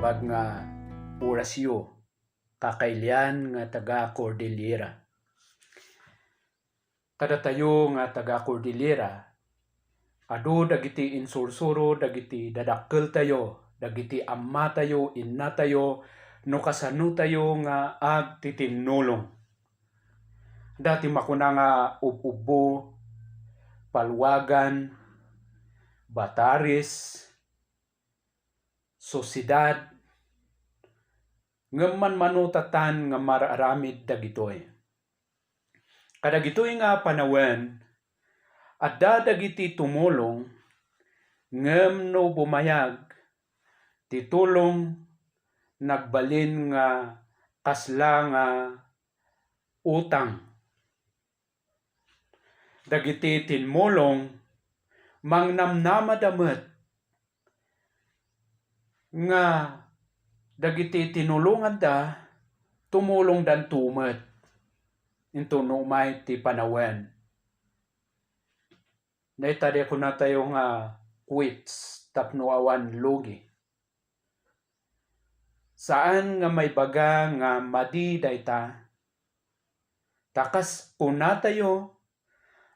naimbag nga orasyo kakailian nga taga Cordillera. Kada tayo nga taga Cordillera, adu dagiti insursuro, dagiti dadakkel tayo, dagiti amma tayo, inna tayo, no kasano tayo nga agtitinulong. Dati makuna nga ububo, palwagan, bataris, sosidad, ngaman manutatan nga mararamid dagitoy. Kadagitoy nga panawen, adda dagiti tumulong ngem no bumayag ti tulong nagbalin nga kasla nga utang. Dagiti tinmulong mangnamnamadamet nga dagiti tinulungan da tumulong dan tumet into numay ti panawen. Naitadi ko na tayo nga quits tapno awan lugi. Saan nga may baga nga madi dayta, takas una tayo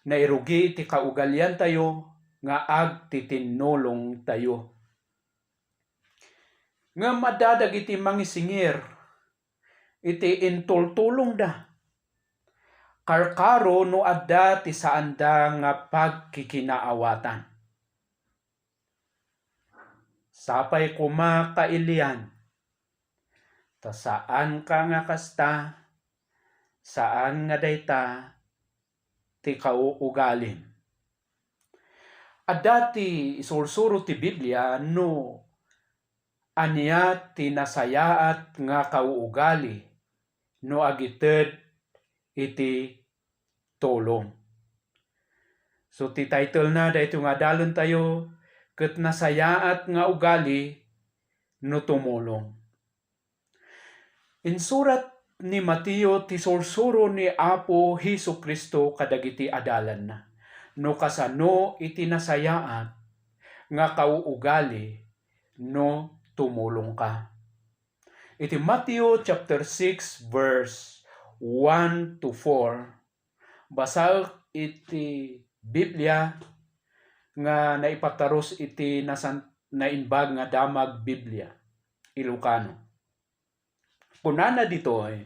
na irugi ti kaugalyan tayo nga agtitinulong tayo. Nga madadag iti mangisingir, iti intultulong da. Karkaro no adda ti saanda nga pagkikinaawatan. Sapay kuma kailian, ta saan ka nga kasta, saan nga dayta, ti kauugalin. Adda ti isursuro ti Biblia no aniya tinasayaat nga kauugali no agited iti tulong. So ti title na dayto nga dalon tayo ket nasayaat nga ugali no tumulong. Insurat ni Mateo ti sursuro ni Apo Hesukristo kadagiti adalan na. No kasano iti nasayaat nga kauugali no tumulong ka. Iti Matthew chapter 6 verse 1 to 4, basa iti Biblia nga naipataros iti naimbag nga damag Biblia, Ilocano. Kunana ditoy,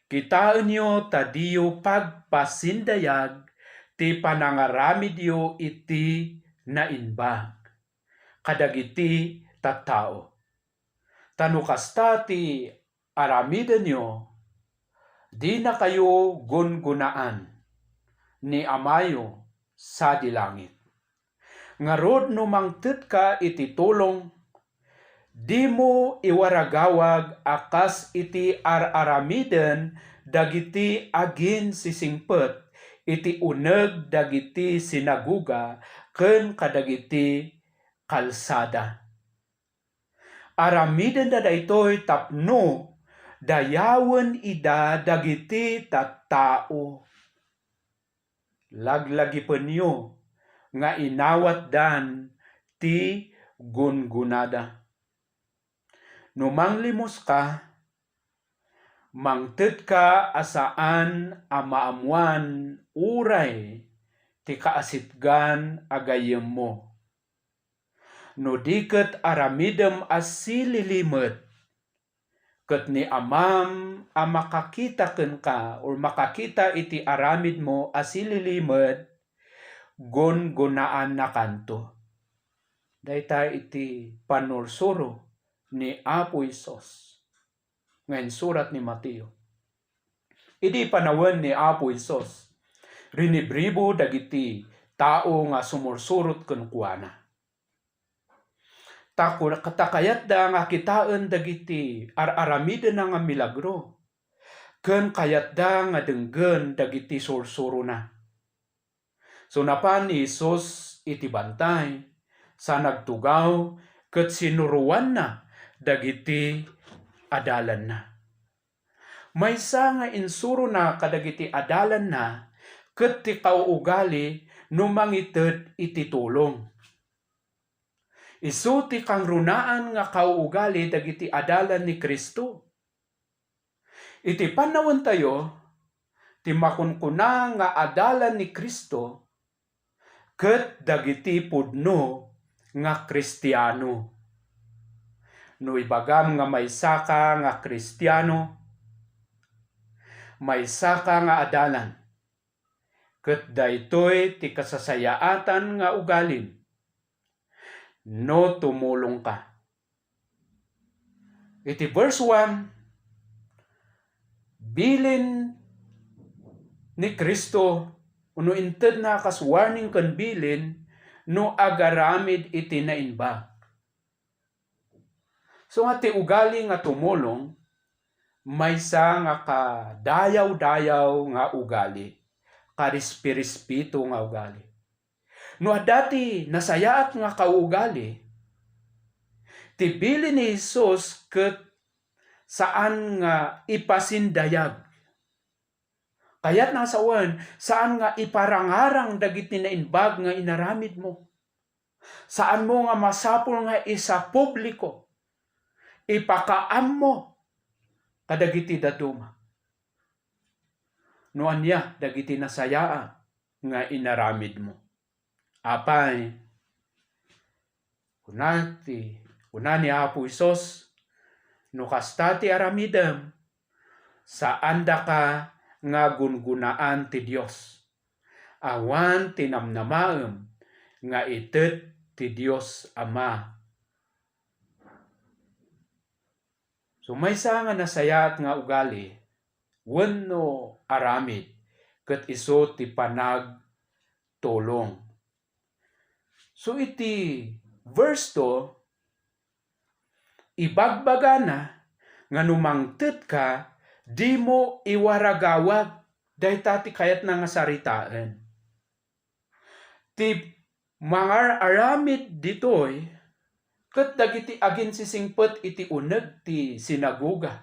kitaan nyo tadiyo pagpasindayag ti panangaramid yo iti nainbag kadagiti tattao. Tano kasta ti aramiden nyo, di na kayo gungunaan ni Amayo sa dilangit. Ngarod no mangted ka iti tulong, di mo iwaragawag akas iti aramiden dagiti agin sisingpet iti uneg dagiti sinaguga ken kadagiti kalsada. Aramiden da daytoy tapno dayawen ida dagiti tattao. Laglagipen nyo nga inawat dan ti gungunada. No manglimos ka, mangted ka asaan amaamuan uray ti kaasitgan agayem mo. No diket aramidem asililimet, ket ni amam amakakita ken ka or makakita iti aramid mo asililimet, gungunaan na kanto. Dayta iti panursuro ni Apo Isos ngayon surat ni Mateo. Idi panawen ni Apo Isos, rinibribo dagiti tao nga sumursurot ken kuana. Katakayat da nga kitaan dagiti aramiden na nga milagro, ken kayat da nga denggen dagiti sursuro na. So napan ni Isos iti bantay, sa nagtugaw ket sinuruan na dagiti adalan na. Maysa nga insuro na kadagiti adalan na ket ti kauugali no mangited iti tulong. Isu ti kang runaan nga kauugali dagiti adalan ni Kristo. Iti panawon tayo, ti makunkuna nga adalan ni Kristo, ket dagiti pudno nga Kristiyano. No ibagam nga maysa ka nga Kristiyano, maysa ka nga adalan, ket daytoy ti kasasayaatan nga ugalin, no tumulong ka. Iti verse 1, bilin ni Kristo, uno inted na kas warning kan bilin, no agaramid iti nainbag. So nga ti ugali nga tumulong, maysa nga kadayaw-dayaw nga ugali, karispirispito nga ugali. No dati nasayaat nga kaugali, ti bilin ni Jesus ket saan nga ipasindayag. Kaya't nasawan, saan nga iparangarang dagiti nainbag nga inaramid mo. Saan mo nga masapul nga isa publiko, ipakaam mo kadagiti daduma. No anya dagiti nasayaa nga inaramid mo. Apay, una ni Apo Isos, no kasta ti aramidem, saan da ka nga gungunaan ti Dios. Awan tinamnamaem nga itet ti Dios Ama. So maysa nga nasayat nga ugali, wenno aramid, ket isu ti panagtulong. So iti verse 2, ibagbagana nga numangted ka, di mo iwaragawag, dayta ti kayat na nga saritaan. Ti mga aramid ditoy, ket dagiti agin sisingpet iti uneg ti sinagoga.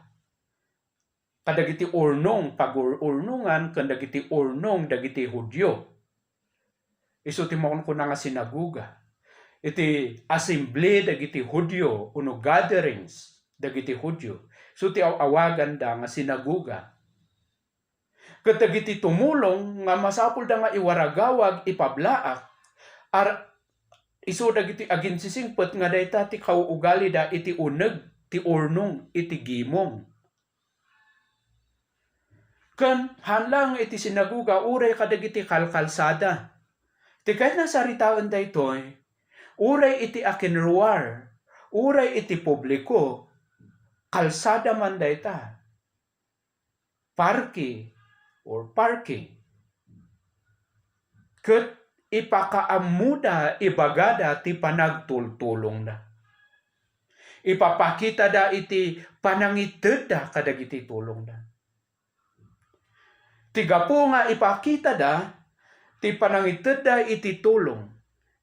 Kadagiti urnong pagururnungan ken dagiti urnong dagiti Hudyo. Isu ti makunkuna nga sinagoga. Iti assembly dagiti Hudyo uno gatherings dagiti Hudyo. So ti awagan da nga sinagoga. Ket dagiti tumulong nga masapul da nga iwaragawag ipablaak, isu dagiti agin sisingpet nga dayta ti kauugali da iti uneg ti urnong iti gimong. Ken hanlang iti sinagoga uray kadagiti kalkalsada. Ti kahit na saritaan daytoy, uray iti akinruar, uray iti publiko, kalsada man dayta. Parking. Ket ipakaamuda ibagada ti panagtultulong da. Ipapakita da iti panangited da kadagiti tulong da. Tigapo nga ipakita da ti panangited da iti tulong,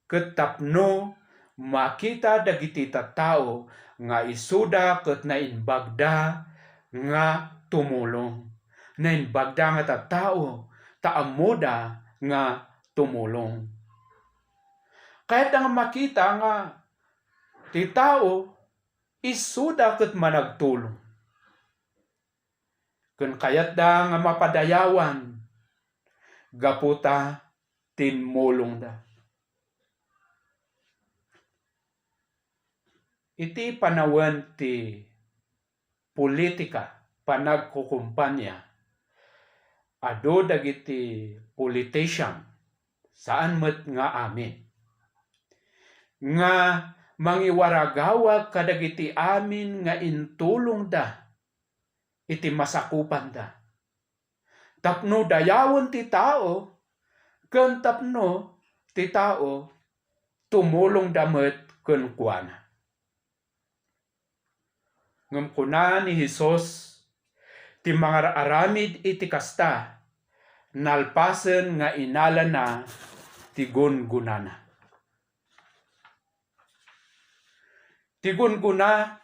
ket tapno makita dagiti tattao nga isuda ket nainbagda nga tumulong. Nainbagda nga tattao taamuda nga tumulong. Kahit nga makita nga ti tao isuda ket managtulong. Ken kayat da nga mapadayawan, gaputa tinmulong da. Iti panawen ti politika, panagkukumpanya, adu dagiti politician, saan met nga amin, nga mangiwaragawag kadagiti amin nga intulong da, iti masakupan da. Tapno dayawon ti tao, ken tapno ti tao tumulong damet ken kuana. Ngem kuna ni Hesus, ti mga aramid iti kasta, nalpasen nga inala na ti gungunana. Ti gunguna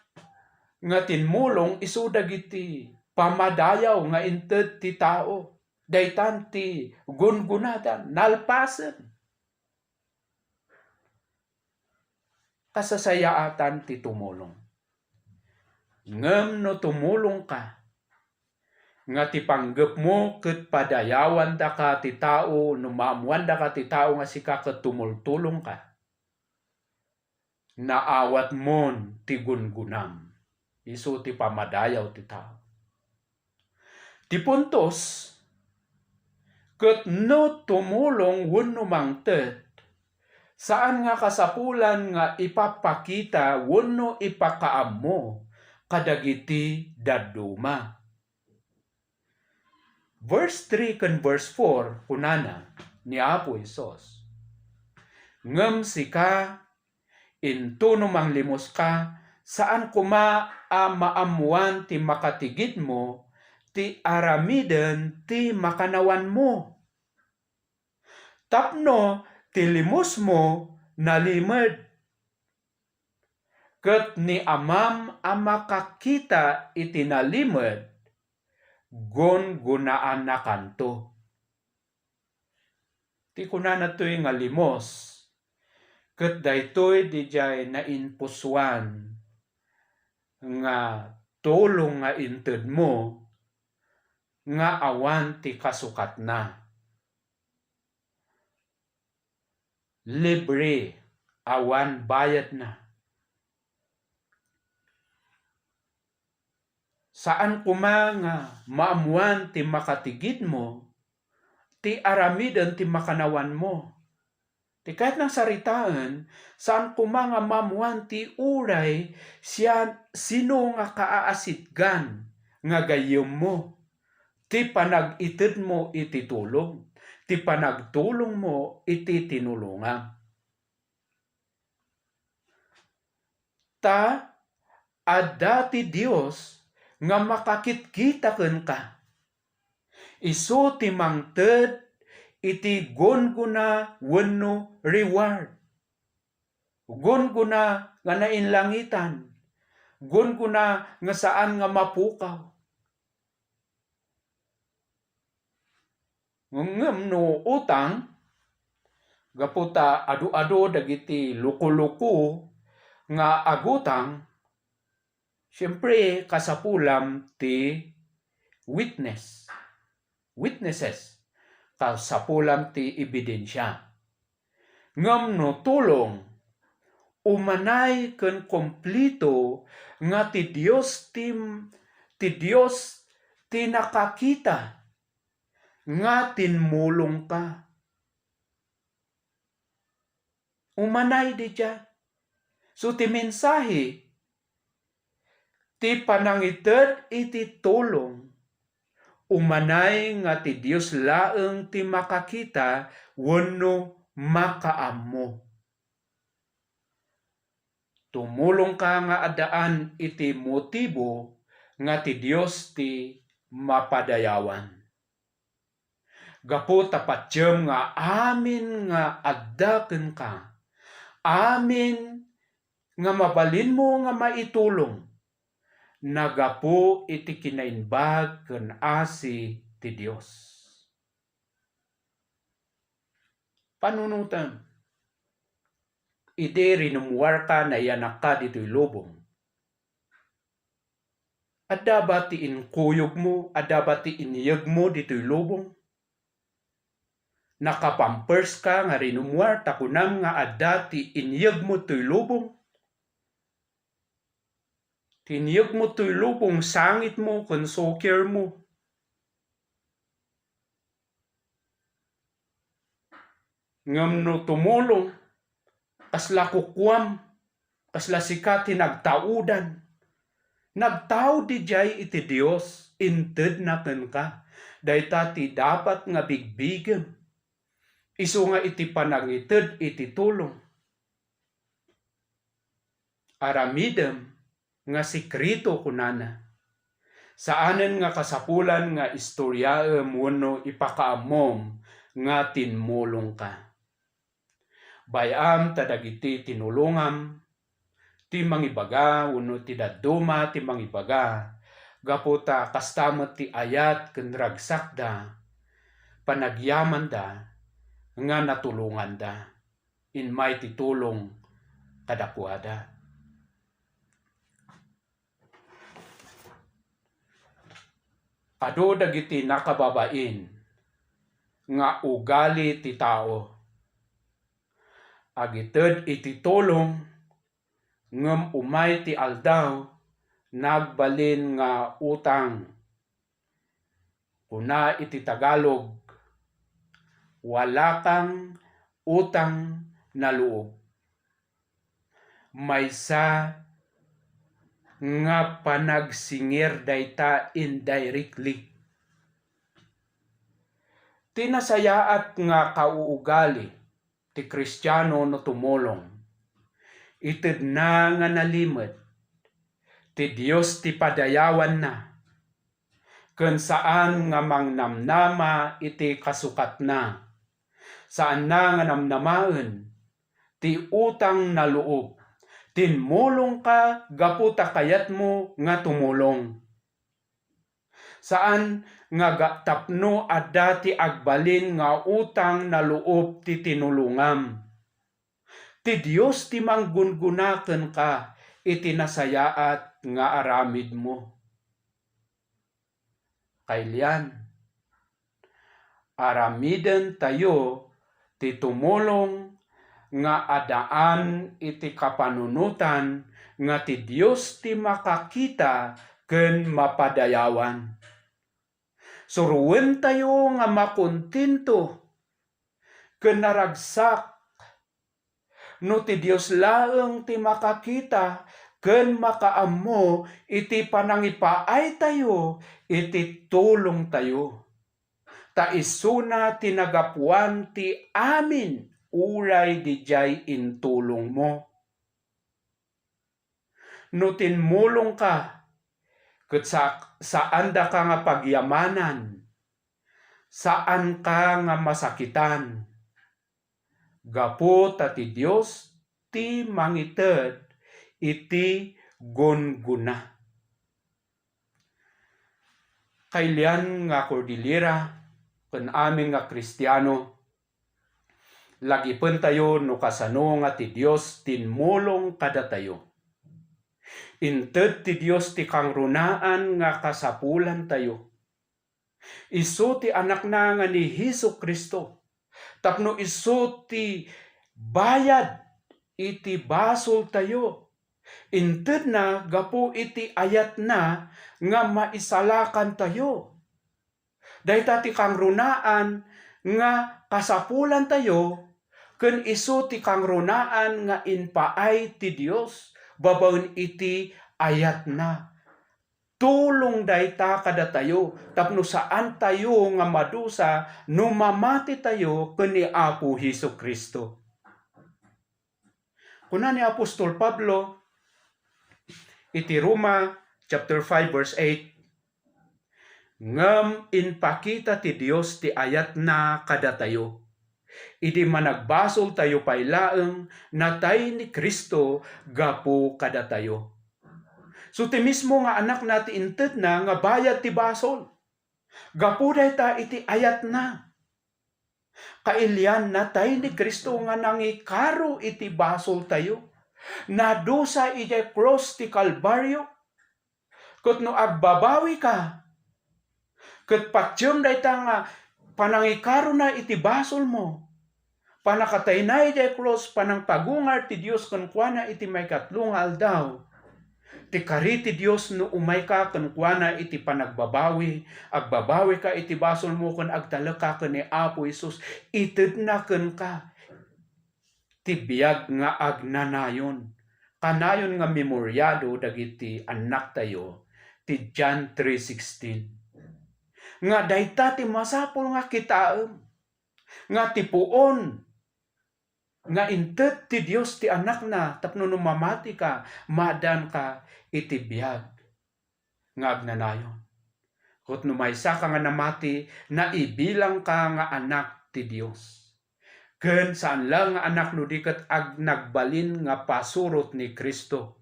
nga tinmulong isu dagiti pamadayaw nga inted ti tao, daytan ti gungunadan, nalpasen. kasasayaatan ti tumulong. Ngem no tumulong ka, nga ti panggep mo ket padayawan da ka ti tao, no maamuan da ka ti tao nga sika ket tumultulong ka, naawat mon ti gungunam. Isu ti pamadayaw ti tao. Ti puntos, ket no tumulong wenno mangted, saan nga kasapulan nga ipapakita wenno ipakaammo kadagiti dadduma. Verse 3 ken verse 4 kunana ni Apo Hesus, ngem sika into no manglimos ka, saan kuma maamuan ti makatigid mo, ti aramiden ti makanawan mo. Tapno ti limos mo nalimed, ket ni amam a makakita iti nalimed, gunaan na kanto. Ti kunana to'y nga limos, ket daytoy dijay nainpuswan nga tulong nga inted mo nga awan ti kasukat na. Libre, awan bayad na. Saan kuma nga maamuan ti makatigid mo, ti aramiden ti makanawan mo. Ti kahit ng saritaan, saan kuma nga maamuan ti uray siya sino nga kaaasitgan nga gayem mo. Ti panag-ited mo iti tulong, ti panagtulong mo iti tinulungan. Ta adda ti Dios nga makakitkitaken ka. Isu ti mangted iti gunguna wenno reward. Gunguna nga nainlangitan. Gunguna nga saan nga mapukaw. Ngem no utang, gaputa adu-adu dagiti luko-luko nga agutang, siyempre kasapulam ti witnesses, kasapulam ti ebidensya. Ngem no tulong, umanay ken kompleto nga ti Dios ti nakakita nga tinmulong ka. Umanay di dyan. So ti mensahe, ti panangited iti tulong, umanay nga ti Dios laeng ti makakita wenno makaammo. Tumulong ka nga adaan iti motibo nga ti Dios ti mapadayawan. Gapu tapatyem nga amin nga addaken ka, amin nga mabalin mo nga maitulong, nagapu iti kinainbag ken asi ti Dios. Panunutan, iti rinumuar ka na yanak ka dito'y lubong. Adda ba ti inkuyog mo, adda ba ti iniyag mo dito'y lubong? Nakapampers ka nga rinumuar takunam nga adda ti iniyag mo to'y lubong. Tiniyag mo to'y lubong sangit mo ken soccer mo. Ngem no tumulong, kasla kukwam, kasla sika tinagtaudan. Nagtao di jay iti Dios, inted na ken ka. Dayta ti dapat nga bigbigem. Isu nga iti panangited iti tulong. Aramidem nga sikrito kunana. Saanen nga kasapulan nga istoryaem wenno ipakaamom nga tinmulong ka. Bayam ta dagiti tinulongam, ti mangibaga wenno ti dadduma ti mangibaga, gaputa kastamet ti ayat ken ragsakda, panagyaman da nga natulungan da. In may titulong kadakwada. Ado dagiti nakababain nga ugali ti tao. Agited iti tulong ngem umay ti aldaw nagbalin nga utang. Kuna iti Tagalog, wala kang utang na loob. Maysa nga panagsingir dayta indirectly. Tinasayaat nga kauugali ti Kristiyano no tumulong. Ited na nga nalimet ti Dios ti padayawan na. Ken saan nga mangnamnama iti kasukat na. Saan na nga namnamaen ti utang na loob. Tinmulong ka gapu ta kayat mo nga tumulong. Saan nga tapno adda ti agbalin nga utang na loob ti tinulungam. Ti Dios ti manggungunaken ka iti nasayaat nga aramid mo. Kailian, aramiden tayo ti tumulong nga adaan iti kapanunutan nga ti Dios ti makakita ken mapadayawan. Suruwen tayo nga makontinto ken naragsak no ti Dios laeng ti makakita ken makaammo iti panangipaay tayo iti tulong tayo. Ta isuna tinagapuan ti amin uray dijay intulong mo. No tinmulong ka, ket saan da ka nga pagyamanan, saan ka nga masakitan, gapu ta ti Dios ti mangited iti gunguna. Kailian nga Cordillera, ken amin nga Kristiyano, lagipen tayo no kasano nga ti Dios tinmulong kada tayo. Inted ti Dios ti kangrunaan nga kasapulan tayo. Isu ti anak na nga ni Hesu Kristo. Tapno isu ti bayad iti basol tayo. Inted na gapu iti ayat na nga maisalakan tayo. Dayta ti kangrunaan nga kasapulan tayo, ken isu ti kangrunaan nga inpaay ti Dios babaen iti ayat na. Tulong dayta kada tayo tapno saan tayo nga madusa no mamati tayo ken ni Apo Hesu Kristo. Kuna ni Apostol Pablo iti Roma chapter 5 verse 8, ngem inpakita ti Dios ti ayat na kada tayo. Idi managbasol tayo paylaeng natay ni Kristo gapu kada tayo. So ti mismo nga anak nati inted na nga bayad ti basol. Gapu dayta iti ayat na. Kailian natay ni Kristo nga nangikaro iti basol tayo. Nadusa iti cross ti Kalbaryo. Ket no agbabawi ka, ket patyem dayta nga panangikaro na iti basol mo. Panakatay na iti cross panang pagungar ti Dios kenkwana iti maykatlo nga aldaw. Ti kari ti Dios no umay ka kenkwana iti panagbabawi, agbabawi ka iti basol mo ken agtalek ka ken ni Apo Hesus, ited na ken ka. Ti biag nga agnanayon. Kanayon nga memoryado dagiti anak tayo ti John 3:16. Nga dayta ti masapol nga kitaem. Nga ti puon nga inted ti Dios ti anak na tapno no mamati ka, madan ka iti biag nga agnanayon. Ket no maysa ka nga namati, naibilang ka nga anak ti Dios. Ken saan lang nga anak no diket nagbalin nga pasurot ni Kristo.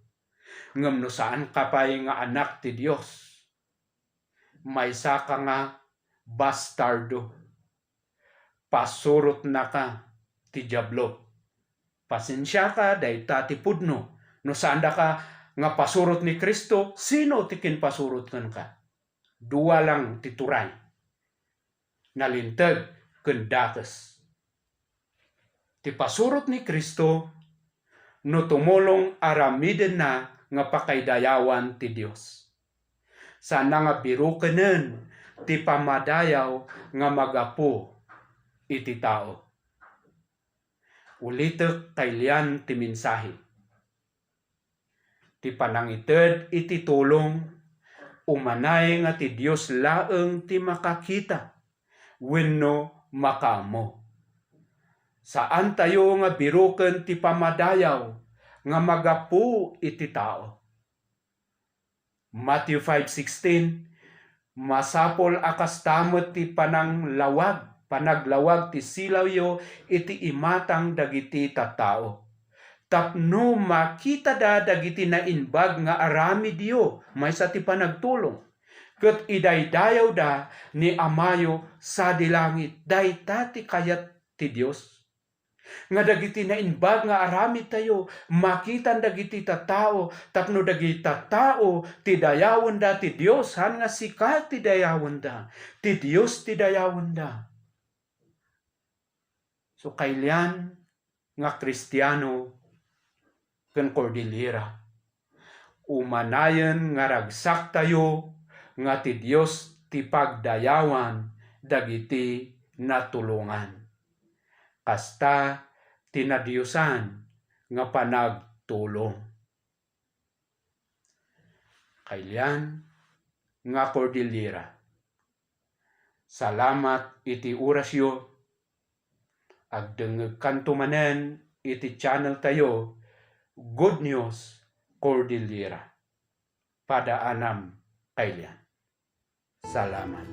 Ngem no saan ka pay nga anak ti Dios, maysa ka nga bastardo. Pasurot na ka ti diablo. Pasensya ka, dayta ti pudno. No sanda ka nga pasurot ni Kristo, sino ti kinpasurot ka? Dua lang ti turay. Nalintag ken dakes. Ti pasurot ni Kristo, no tumulong aramiden na nga pakaydayawan ti Dios. Sana nga birukenen ti pamadayaw nga magapu iti tao. Ulitek kaylian ti mensahe. Ti panangited iti tulong, umanay nga ti Dios laeng ti makakita, wenno makaamo. Saan tayo nga biruken ti pamadayaw nga magapu iti tao? Matthew 5:16, masapol akas tamot ti panaglawag ti silawyo iti imatang dagiti tattao. Tapno makita da dagiti nainbag nga aramidyo maysa ti panagtulong. Ket idaydayaw da ni Amayo sa dilangit, dayta ti kayat ti Dios. Nga dagiti nainbag nga aramid tayo, makitan dagiti tattao, tapno dagiti tattao ti dayawon da ti Dios, han nga sika ti dayawon da, ti Dios ti dayawon da. So kaylian nga Kristiyano ken Cordillera, umanayen nga ragsak tayo nga ti Dios ti pagdayawan dagiti natulungan. Kasta tinadiyusan nga panagtulong. Kaylian nga Cordillera, salamat iti orasyo, agdengeg kanto manen iti channel tayo, Good News Cordillera. Padaanam kaylian. Salamat.